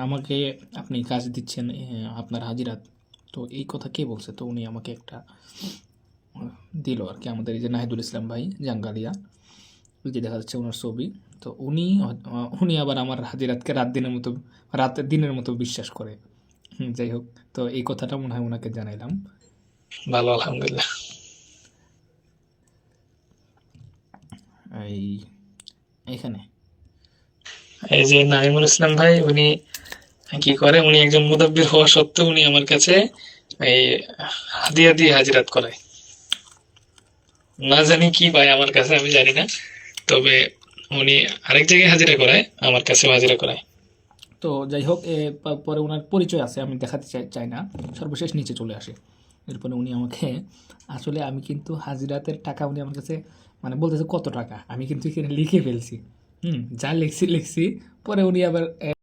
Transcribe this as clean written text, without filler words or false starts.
আমাকে আপনি কাজ দিচ্ছেন, আপনার হাজিরা, তো এই কথা কে বলছে? তো উনি আমাকে একটা দিল আর কি, আমাদের এই যে নাহিদুল ইসলাম ভাই জাঙ্গালিয়া, ওই যে দেখা যাচ্ছে ওনার ছবি। তো উনি আবার আমার হাজিরাতকে রাতের দিনের মতো বিশ্বাস করে। যাই হোক, তো এই কথাটা মনে হয় ওনাকে জানাইলাম। ভালো, আলহামদুলিল্লাহ। এই এখানে এই যে নাইমুল ইসলাম ভাই, উনি কি করে, উনি একজন মুদাব্বির হওয়া সত্ত্বেও উনি আমার কাছে এই হাদিয়া দিয়ে হাজিরাত করায়। না জানি কি পায় আমার কাছে, আমি জানি না। তবে উনি আরেক জায়গায় হাজিরা করায়, আমার কাছেও হাজিরা করায়। তো যাই হোক, পরে ওনার পরিচয় আছে, আমি দেখাতে চাই না, সর্বশেষ নিচে চলে আসে। এরপরে উনি আমাকে, আসলে আমি কিন্তু হাজিরাতের টাকা উনি আমার কাছে মানে বলতেছে কত টাকা, আমি কিন্তু এখানে লিখে ফেলছি। যা লিখছি লিখছি। পরে উনি আবার